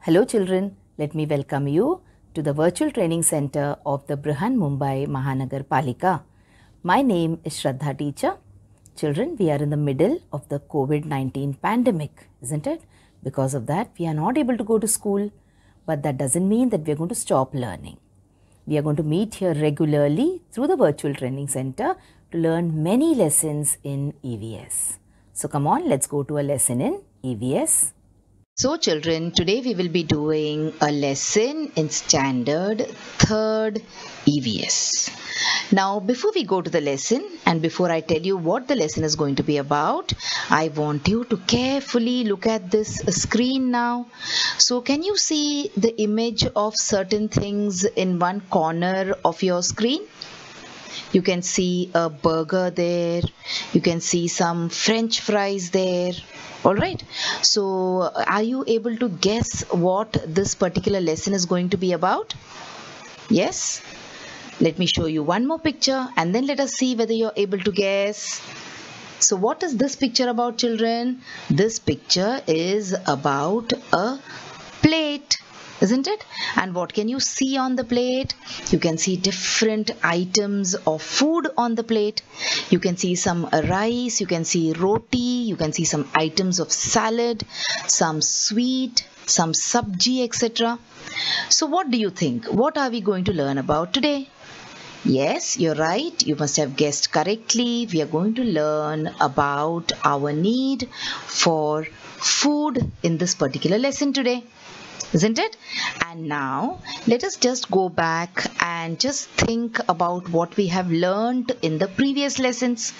Hello children, let me welcome you to the virtual training center of the Brihan Mumbai Mahanagar Palika. My name is Shraddha teacher. Children, we are in the middle of the COVID-19 pandemic, isn't it? Because of that, we are not able to go to school, but that doesn't mean that we are going to stop learning. We are going to meet here regularly through the virtual training center to learn many lessons in EVS. So come on, let's go to a lesson in EVS. So children, today we will be doing a lesson in standard 3rd EVS. Now before we go to the lesson and before I tell you what the lesson is going to be about, I want you to carefully look at this screen now. So can you see the image of certain things in one corner of your screen? You can see a burger there, you can see some French fries there. Alright, so are you able to guess what this particular lesson is going to be about? Yes? Let me show you one more picture and then let us see whether you're able to guess. So what is this picture about, children? This picture is about a plate, isn't it? And what can you see on the plate? You can see different items of food on the plate. You can see some rice, you can see roti, you can see some items of salad, some sweet, some sabji, etc. So what do you think? What are we going to learn about today? Yes, you're right. You must have guessed correctly. We are going to learn about our need for food in this particular lesson today, isn't it? And now let us just go back and just think about what we have learned in the previous lessons.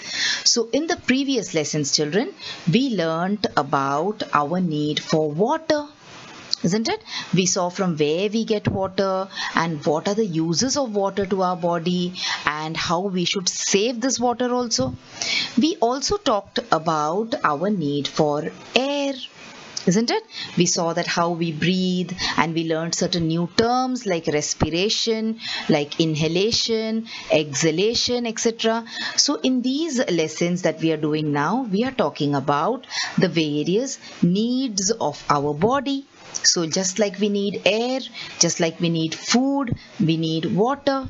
So in the previous lessons, children, we learned about our need for water, isn't it? We saw from where we get water and what are the uses of water to our body and how we should save this water also. We also talked about our need for air, isn't it? We saw that how we breathe and we learned certain new terms like respiration, like inhalation, exhalation, etc. So in these lessons that we are doing now, we are talking about the various needs of our body. So just like we need air, just like we need food, we need water,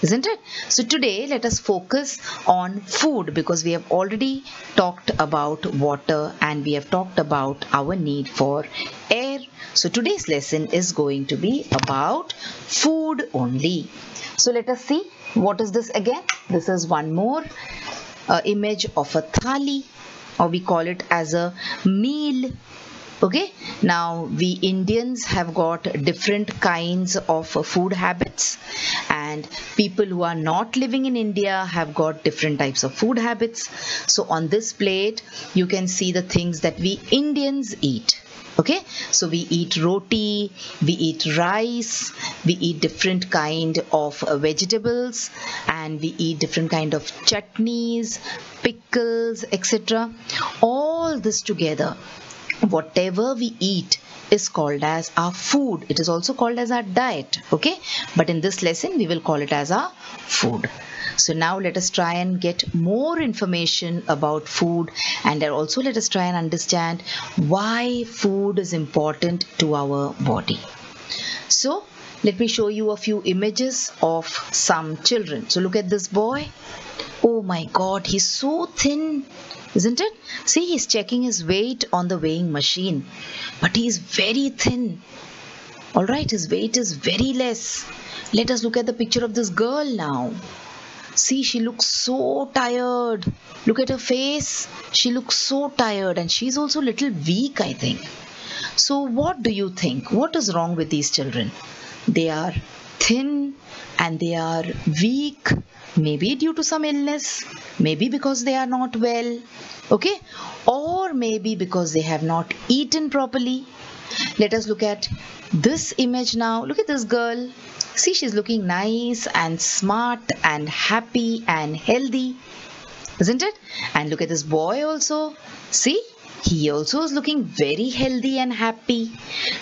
isn't it? So today let us focus on food because we have already talked about water and we have talked about our need for air. So today's lesson is going to be about food only. So let us see what is this again. This is one more image of a thali, or we call it as a meal. Okay, now we Indians have got different kinds of food habits and people who are not living in India have got different types of food habits. So on this plate you can see the things that we Indians eat. Okay, so we eat roti, we eat rice, we eat different kind of vegetables and we eat different kind of chutneys, pickles, etc. All this together, whatever we eat is called as our food. It is also called as our diet, okay? But in this lesson, we will call it as our food. So now let us try and get more information about food and also let us try and understand why food is important to our body. So let me show you a few images of some children. So look at this boy. Oh my God, he's so thin, isn't it? See, he's checking his weight on the weighing machine, but he's very thin. Alright, his weight is very less. Let us look at the picture of this girl now. See, she looks so tired. Look at her face. She looks so tired and she's also a little weak, I think. So what do you think? What is wrong with these children? They are thin and they are weak. Maybe due to some illness, maybe because they are not well, okay, or maybe because they have not eaten properly. Let us look at this image now. Look at this girl. See, she's looking nice and smart and happy and healthy, isn't it? And look at this boy also. See, he also is looking very healthy and happy.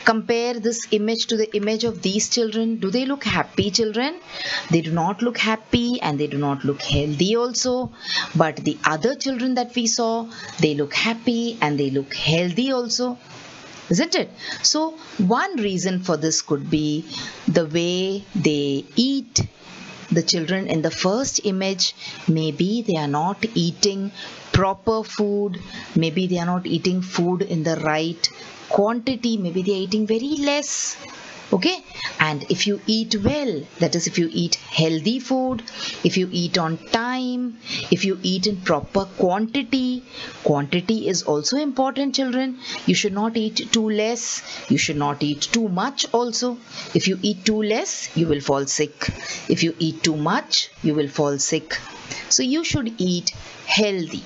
Compare this image to the image of these children. Do they look happy, children? They do not look happy and they do not look healthy also. But the other children that we saw, they look happy and they look healthy also. isn't it? So one reason for this could be the way they eat. The children in the first image, maybe they are not eating proper food, maybe they are not eating food in the right quantity, maybe they are eating very less. Okay, and if you eat well, that is if you eat healthy food, if you eat on time, if you eat in proper quantity is also important, children. You should not eat too less, you should not eat too much also. If you eat too less, you will fall sick. If you eat too much, you will fall sick. So you should eat healthy.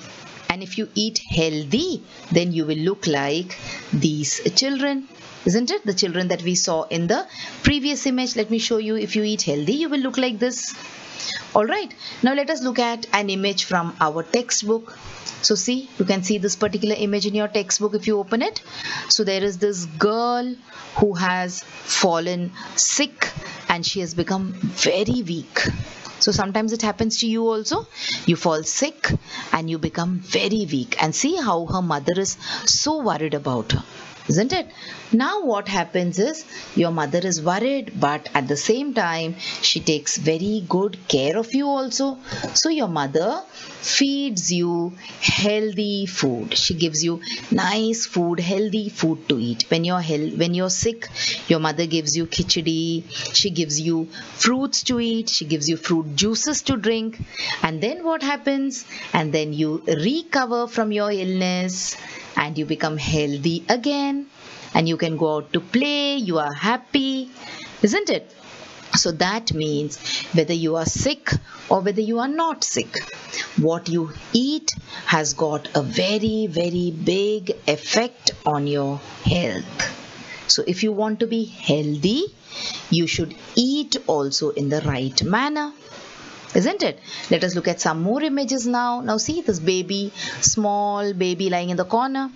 And if you eat healthy, then you will look like these children. Isn't it? The children that we saw in the previous image. Let me show you. If you eat healthy, you will look like this. Alright, now let us look at an image from our textbook. So see, you can see this particular image in your textbook if you open it. So there is this girl who has fallen sick and she has become very weak. So sometimes it happens to you also. You fall sick and you become very weak. And see how her mother is so worried about her. Isn't it? Now what happens is your mother is worried, but at the same time she takes very good care of you also. So your mother feeds you healthy food. She gives you nice food, healthy food to eat. When you're sick, your mother gives you khichdi, she gives you fruits to eat, she gives you fruit juices to drink. And then what happens? And then you recover from your illness and you become healthy again, and you can go out to play, you are happy, isn't it? So that means whether you are sick or whether you are not sick, what you eat has got a very, very big effect on your health. So if you want to be healthy, you should eat also in the right manner. Isn't it? Let us look at some more images now. Now see this baby, small baby lying in the corner.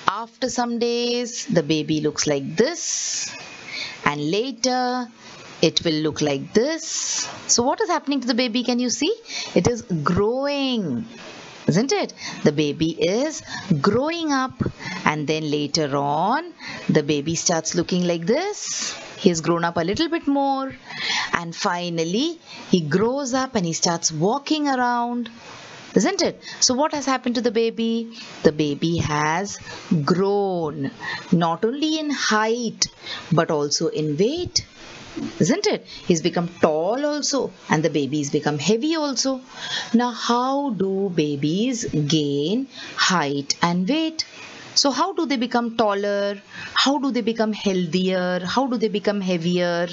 After some days, the baby looks like this. And later, it will look like this. So what is happening to the baby? Can you see? It is growing. Isn't it? The baby is growing up, and then later on, the baby starts looking like this. He has grown up a little bit more, and finally, he grows up and he starts walking around. Isn't it? So what has happened to the baby? The baby has grown, not only in height, but also in weight. Isn't it? He's become tall also, and the baby's become heavy also. Now, how do babies gain height and weight? So how do they become taller? How do they become healthier? How do they become heavier?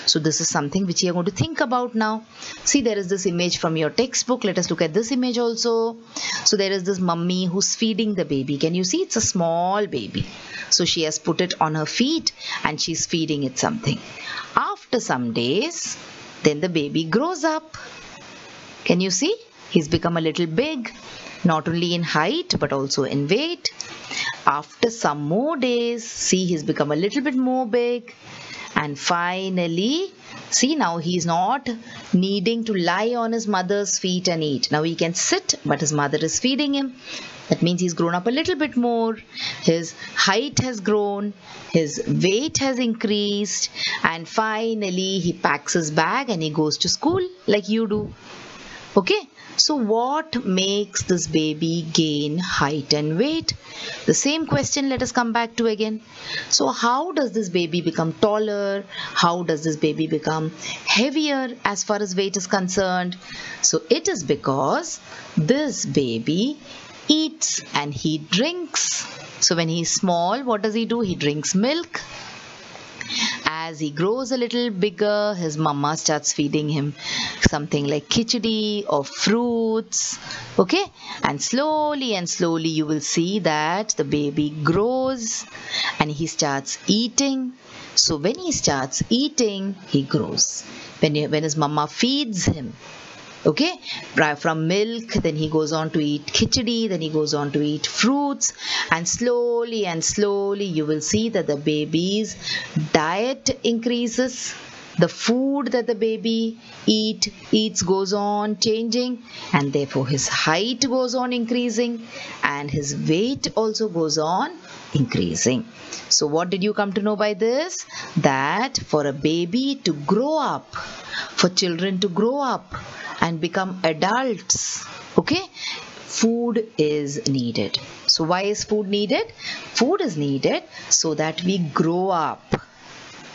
So this is something which you are going to think about now. See, there is this image from your textbook. Let us look at this image also. So there is this mummy who's feeding the baby. Can you see? It's a small baby. So she has put it on her feet and she's feeding it something. After some days, then the baby grows up. Can you see? He's become a little big, not only in height but also in weight. After some more days, see, he's become a little bit more big. And finally, see, now he's not needing to lie on his mother's feet and eat. Now he can sit, but his mother is feeding him. That means he's grown up a little bit more. His height has grown, his weight has increased, and finally he packs his bag and he goes to school like you do. Okay, so what makes this baby gain height and weight? The same question let us come back to again. So how does this baby become taller? How does this baby become heavier as far as weight is concerned? So it is because this baby eats and he drinks. So when he is small, what does he do? He drinks milk. As he grows a little bigger, his mama starts feeding him something like khichdi or fruits. Okay, and slowly you will see that the baby grows and he starts eating. So when he starts eating, he grows. When his mama feeds him, okay, from milk, then he goes on to eat khichdi, then he goes on to eat fruits, and slowly you will see that the baby's diet increases. the food that the baby eats goes on changing, and therefore his height goes on increasing and his weight also goes on increasing. So what did you come to know by this? That for a baby to grow up, for children to grow up and become adults, okay, food is needed. So why is food needed? Food is needed so that we grow up.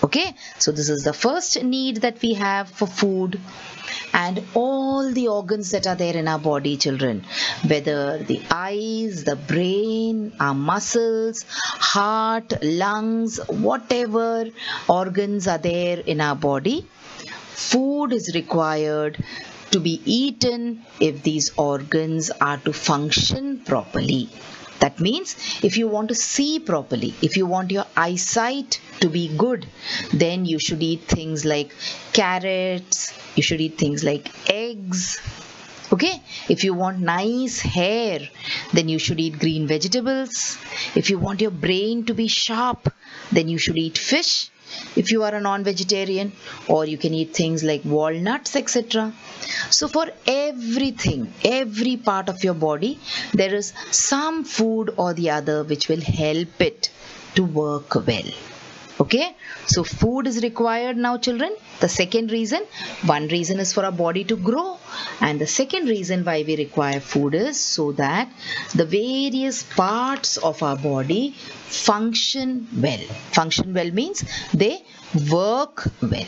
Okay, so this is the first need that we have for food. And all the organs that are there in our body, children, whether the eyes, the brain, our muscles, heart, lungs, whatever organs are there in our body, food is required to be eaten if these organs are to function properly. That means if you want to see properly, if you want your eyesight to be good, then you should eat things like carrots, you should eat things like eggs. Okay, if you want nice hair, then you should eat green vegetables. If you want your brain to be sharp, then you should eat fish. If you are a non-vegetarian, or you can eat things like walnuts, etc. So for everything, every part of your body, there is some food or the other which will help it to work well. Okay, so food is required now, children. The second reason, one reason is for our body to grow, and the second reason why we require food is so that the various parts of our body function well. Function well means they work well.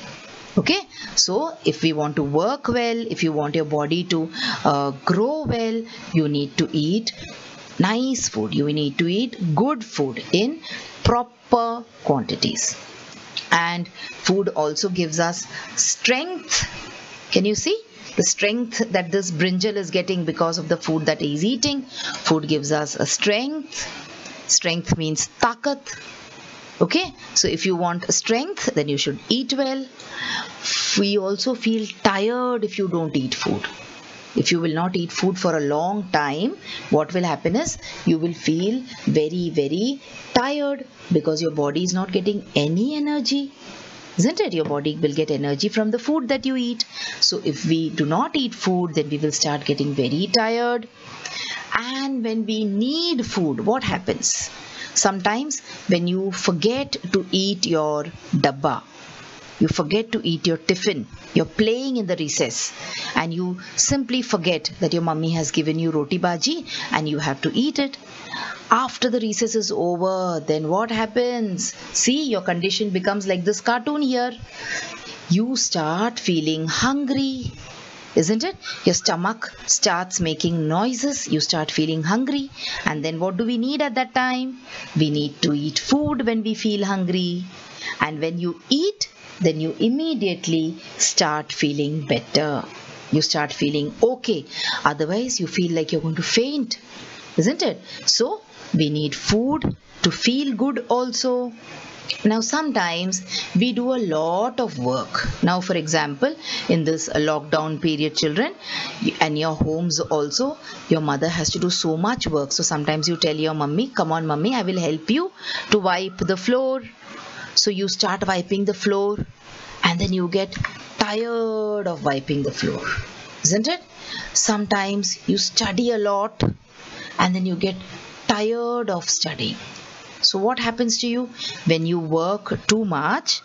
Okay, so if we want to work well, if you want your body to grow well, you need to eat nice food. You need to eat good food in proper quantities. And food also gives us strength. Can you see the strength that this brinjal is getting because of the food that he is eating? Food gives us a strength. Strength means takat. Okay, so if you want strength, then you should eat well. We also feel tired if you don't eat food. If you will not eat food for a long time, what will happen is you will feel very, very tired because your body is not getting any energy. Isn't it? Your body will get energy from the food that you eat. So if we do not eat food, then we will start getting very tired. And when we need food, what happens? Sometimes when you forget to eat your dabba, you forget to eat your tiffin, you're playing in the recess and you simply forget that your mummy has given you roti bhaji and you have to eat it. After the recess is over, then what happens? See, your condition becomes like this cartoon here. You start feeling hungry. Isn't it? Your stomach starts making noises, you start feeling hungry, and then what do we need at that time? We need to eat food when we feel hungry, and when you eat, then you immediately start feeling better. You start feeling okay. Otherwise, you feel like you're going to faint. Isn't it? So, we need food to feel good also. Now, sometimes we do a lot of work. Now, for example, in this lockdown period, children, and your homes also, your mother has to do so much work. So, sometimes you tell your mummy, come on mummy, I will help you to wipe the floor. So, you start wiping the floor and then you get tired of wiping the floor. Isn't it? Sometimes you study a lot and then you get tired of studying. So what happens to you? When you work too much,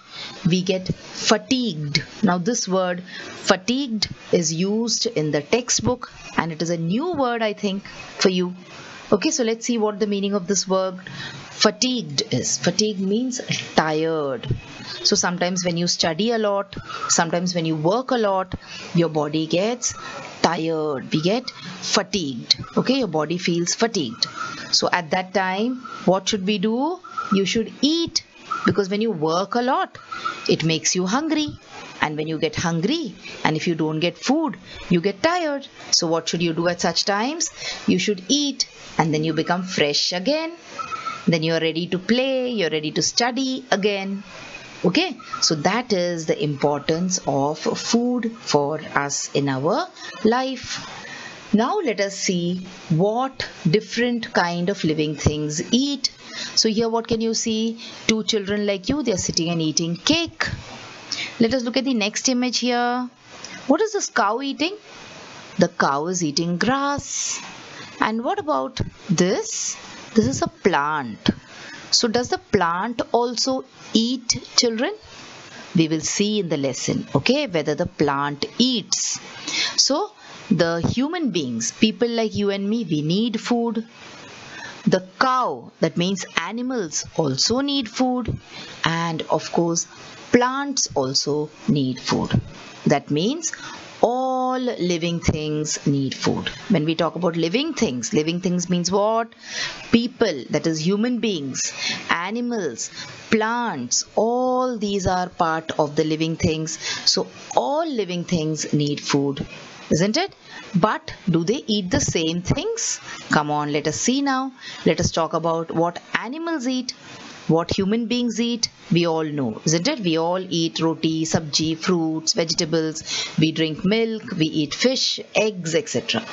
we get fatigued. Now this word fatigued is used in the textbook and it is a new word, I think, for you. Okay, so let's see what the meaning of this word fatigued is. Fatigued means tired. So sometimes when you study a lot, sometimes when you work a lot, your body gets tired. We get fatigued. Okay, your body feels fatigued. So at that time, what should we do? You should eat, because when you work a lot, it makes you hungry. And when you get hungry and if you don't get food, you get tired. So what should you do at such times? You should eat and then you become fresh again. Then you are ready to play, you're ready to study again. Okay, so that is the importance of food for us in our life. Now let us see what different kind of living things eat. So here what can you see? Two children like you, they are sitting and eating cake. Let us look at the next image here. What is this cow eating? The cow is eating grass. And what about this? This is a plant. So does the plant also eat, children? We will see in the lesson, okay, whether the plant eats. So the human beings, people like you and me, we need food. The cow, that means animals, also need food. And of course, plants also need food. That means all living things need food. When we talk about living things means what? People, that is human beings, animals, plants, all these are part of the living things. So all living things need food, isn't it? But do they eat the same things? Come on, let us see now. Let us talk about what animals eat. What human beings eat, we all know, isn't it? We all eat roti, sabji, fruits, vegetables. We drink milk, we eat fish, eggs, etc.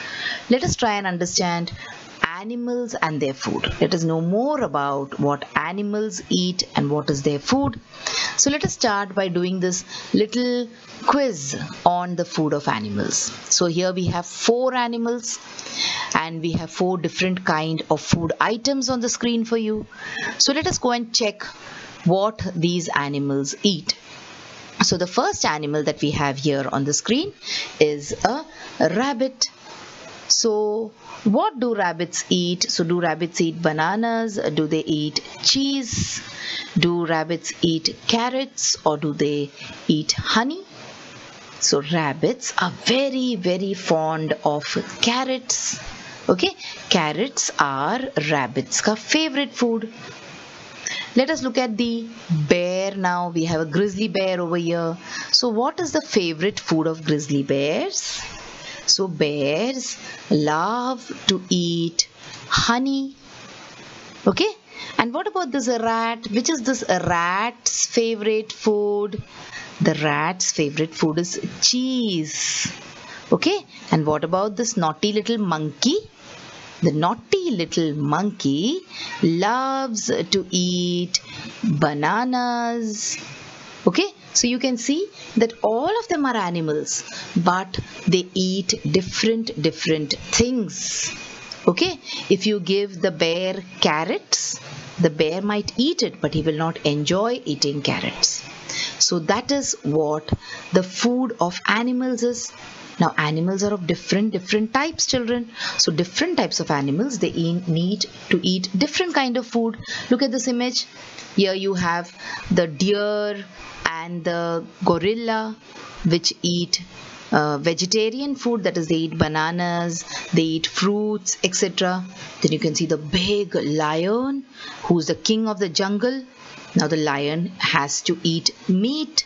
Let us try and understand animals and their food. Let us know more about what animals eat and what is their food. So let us start by doing this little quiz on the food of animals. So here we have 4 animals and we have 4 different kind of food items on the screen for you. So let us go and check what these animals eat. So the first animal that we have here on the screen is a rabbit. So what do rabbits eat? So do rabbits eat bananas? Do they eat cheese? Do rabbits eat carrots or do they eat honey? So rabbits are very, very fond of carrots. Okay, carrots are rabbits' favorite food. Let us look at the bear now. We have a grizzly bear over here. So what is the favorite food of grizzly bears? So bears love to eat honey. Okay, and what about this rat? Which is this rat's favorite food? The rat's favorite food is cheese. Okay, and what about this naughty little monkey? The naughty little monkey loves to eat bananas. Okay, so you can see that all of them are animals, but they eat different things. Okay, if you give the bear carrots, the bear might eat it, but he will not enjoy eating carrots. So that is what the food of animals is. Now animals are of different types, children. So different types of animals, they need to eat different kind of food. Look at this image. Here you have the deer and the gorilla, which eat vegetarian food, that is they eat bananas, they eat fruits, etc. Then you can see the big lion, who's the king of the jungle. Now the lion has to eat meat.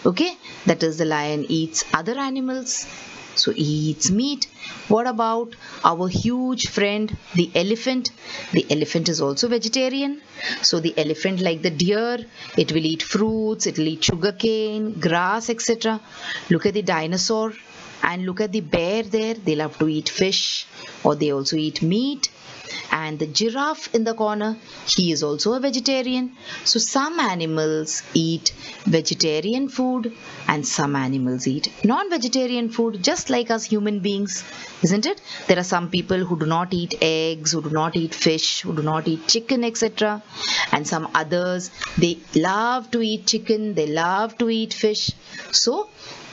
Okay, that is the lion eats other animals, so he eats meat. What about our huge friend, the elephant? The elephant is also vegetarian. So the elephant, like the deer, it will eat fruits, it will eat sugarcane, grass, etc. Look at the dinosaur and look at the bear there. They love to eat fish or they also eat meat. And the giraffe in the corner, he is also a vegetarian. So some animals eat vegetarian food and some animals eat non-vegetarian food, just like us human beings, isn't it? There are some people who do not eat eggs, who do not eat fish, who do not eat chicken, etc. And some others, they love to eat chicken, they love to eat fish. So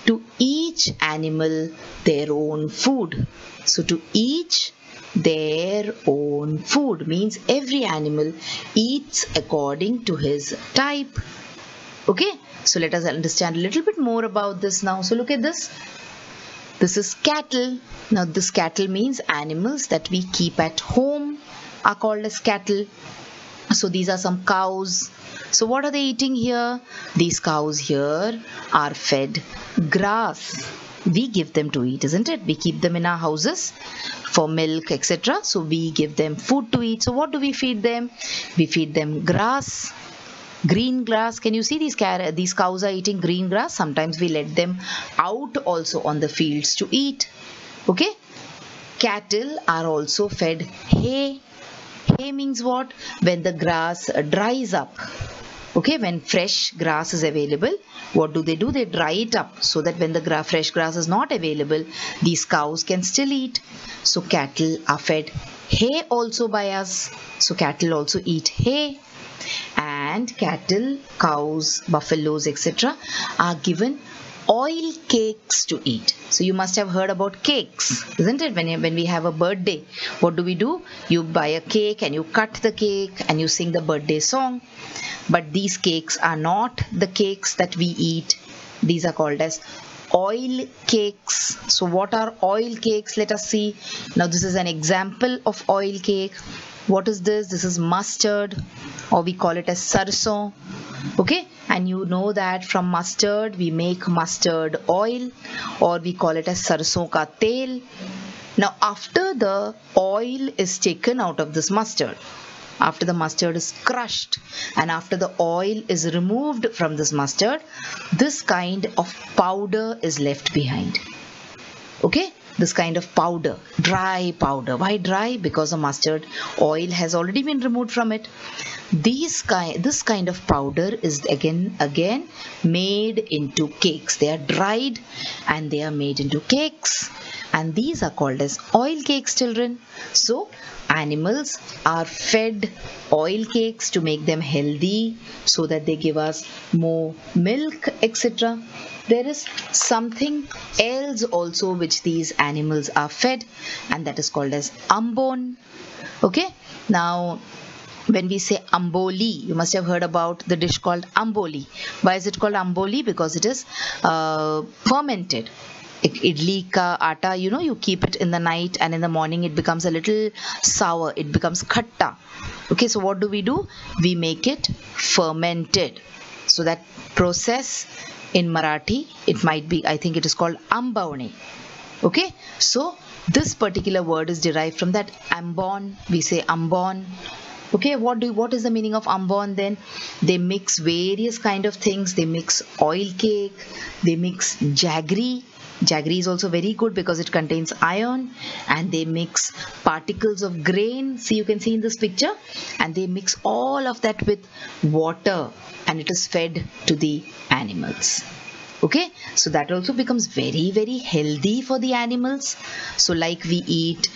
to each animal their own food. So to each their own food means every animal eats according to his type. Okay, so let us understand a little bit more about this now. So look at this. This is cattle. Now this cattle means animals that we keep at home are called as cattle. So these are some cows. So what are they eating here? These cows here are fed grass. We give them to eat, isn't it? We keep them in our houses for milk, etc. So we give them food to eat. So what do we feed them? We feed them grass, green grass. Can you see these cows are eating green grass? Sometimes we let them out also on the fields to eat. Okay. Cattle are also fed hay. Hay means what? When the grass dries up. Okay, when fresh grass is available, what do? They dry it up so that when the fresh grass is not available, these cows can still eat. So cattle are fed hay also by us. So cattle also eat hay. And cattle, cows, buffaloes, etc. are given oil cakes to eat. So you must have heard about cakes, isn't it? When we have a birthday, what do? You buy a cake and you cut the cake and you sing the birthday song. But these cakes are not the cakes that we eat. These are called as oil cakes. So what are oil cakes? Let us see. Now this is an example of oil cake. What is this? This is mustard, or we call it as sarson. Okay, and you know that from mustard we make mustard oil, or we call it as sarson ka tel. Now after the oil is taken out of this mustard, after the mustard is crushed and after the oil is removed from this mustard, this kind of powder is left behind. Okay, this kind of powder, dry powder. Why dry? Because the mustard oil has already been removed from it. This kind of powder is again made into cakes. They are dried and they are made into cakes, and these are called as oil cakes, children. So animals are fed oil cakes to make them healthy, so that they give us more milk, etc. There is something else also which these animals are fed, and that is called as ambon. Okay, now when we say amboli, you must have heard about the dish called amboli. Why is it called amboli? Because it is fermented. Idli ka atta, you keep it in the night and in the morning it becomes a little sour. It becomes khatta. Okay, so what do? We make it fermented. So that process in Marathi, it might be, I think it is called ambavne. Okay, so this particular word is derived from that ambon. We say ambon. Okay, what is the meaning of ambon then? They mix various kind of things. They mix oil cake, they mix jaggery. Jaggery is also very good because it contains iron, and they mix particles of grain. See, you can see in this picture, and they mix all of that with water, and it is fed to the animals. Okay, so that also becomes very, very healthy for the animals. So like we eat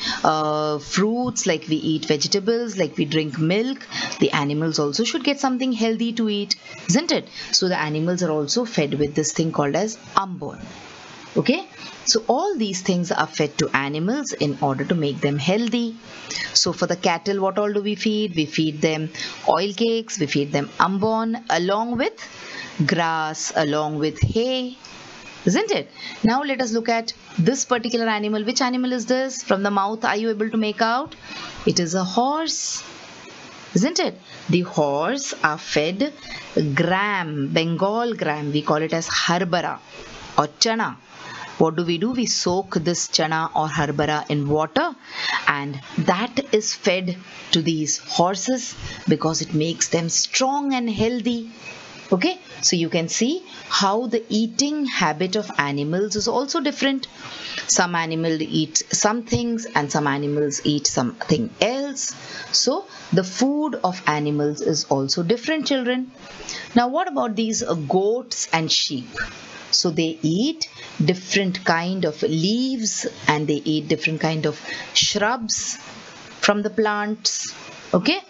fruits, like we eat vegetables, like we drink milk, the animals also should get something healthy to eat, isn't it? So the animals are also fed with this thing called as ambon. Okay, so all these things are fed to animals in order to make them healthy. So for the cattle, what all do we feed? We feed them oil cakes, we feed them ambon along with grass, along with hay, isn't it? Now let us look at this particular animal. Which animal is this? From the mouth, are you able to make out? It is a horse, isn't it? The horse are fed gram, Bengal gram. We call it as harbara or chana. What do? We soak this chana or harbara in water, and that is fed to these horses because it makes them strong and healthy. Okay, so you can see how the eating habit of animals is also different. Some animals eat some things and some animals eat something else. So the food of animals is also different, children. Now what about these goats and sheep? So they eat different kind of leaves and they eat different kind of shrubs from the plants. Okay,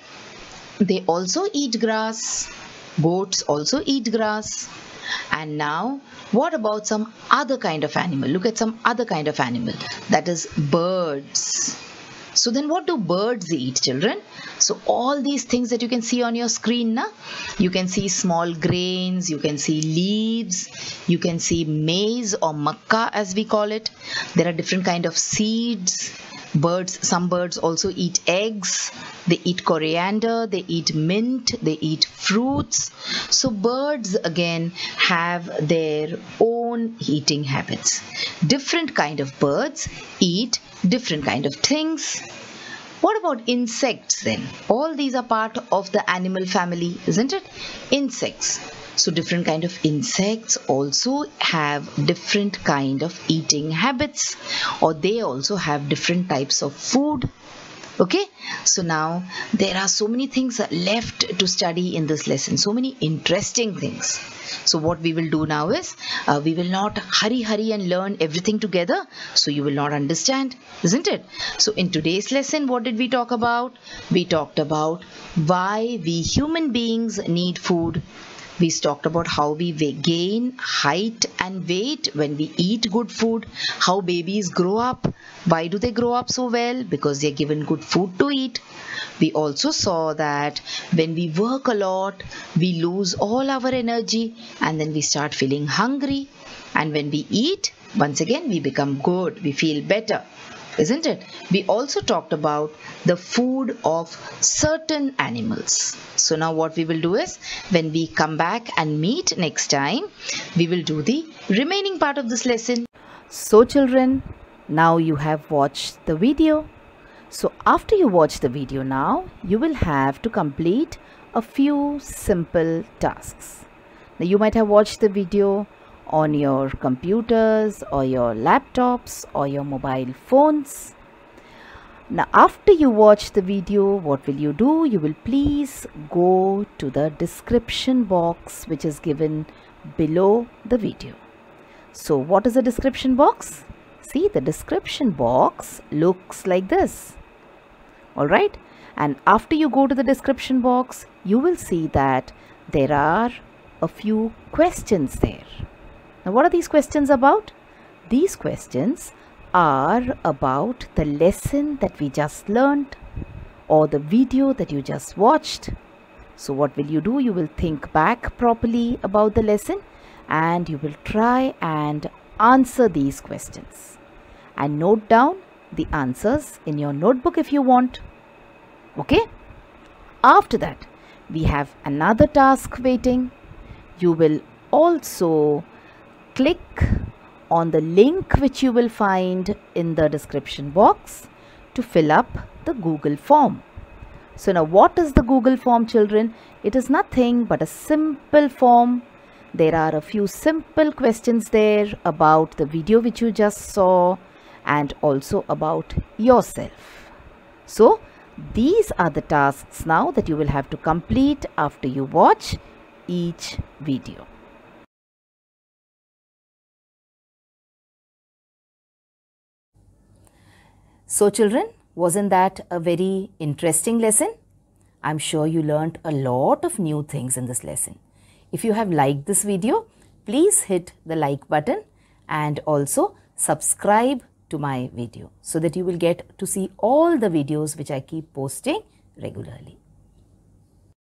they also eat grass. Goats also eat grass. And now what about some other kind of animal? Look at some other kind of animal, that is birds. So then what do birds eat, children? So all these things that you can see on your screen now, you can see small grains, you can see leaves, you can see maize or makka as we call it. There are different kind of seeds. Some birds also eat eggs, they eat coriander, they eat mint, they eat fruits. So birds again have their own eating habits. Different kind of birds eat different kind of things. What about insects then? All these are part of the animal family, isn't it? Insects. So different kind of insects also have different kind of eating habits, or they also have different types of food. Okay, so now there are so many things left to study in this lesson, so many interesting things. So what we will do now is we will not hurry and learn everything together, so you will not understand, isn't it? So in today's lesson, what did we talk about? We talked about why we human beings need food. We talked about how we gain height and weight when we eat good food, how babies grow up. Why do they grow up so well? Because they're given good food to eat. We also saw that when we work a lot, we lose all our energy and then we start feeling hungry. And when we eat, once again, we become good, we feel better. Isn't it? We also talked about the food of certain animals. So now what we will do is, when we come back and meet next time, we will do the remaining part of this lesson. So children, now you have watched the video. So after you watch the video now, you will have to complete a few simple tasks. Now you might have watched the video on your computers or your laptops or your mobile phones. Now after you watch the video, what will you do? You will please go to the description box which is given below the video. So what is the description box? See, the description box looks like this. Alright, and after you go to the description box, you will see that there are a few questions there. Now what are these questions about? These questions are about the lesson that we just learned or the video that you just watched. So what will you do? You will think back properly about the lesson and you will try and answer these questions. And note down the answers in your notebook if you want. Okay? After that, we have another task waiting. You will also click on the link which you will find in the description box to fill up the Google form. So now what is the Google form, children? It is nothing but a simple form. There are a few simple questions there about the video which you just saw and also about yourself. So these are the tasks now that you will have to complete after you watch each video. So children, wasn't that a very interesting lesson? I'm sure you learnt a lot of new things in this lesson. If you have liked this video, please hit the like button and also subscribe to my video so that you will get to see all the videos which I keep posting regularly.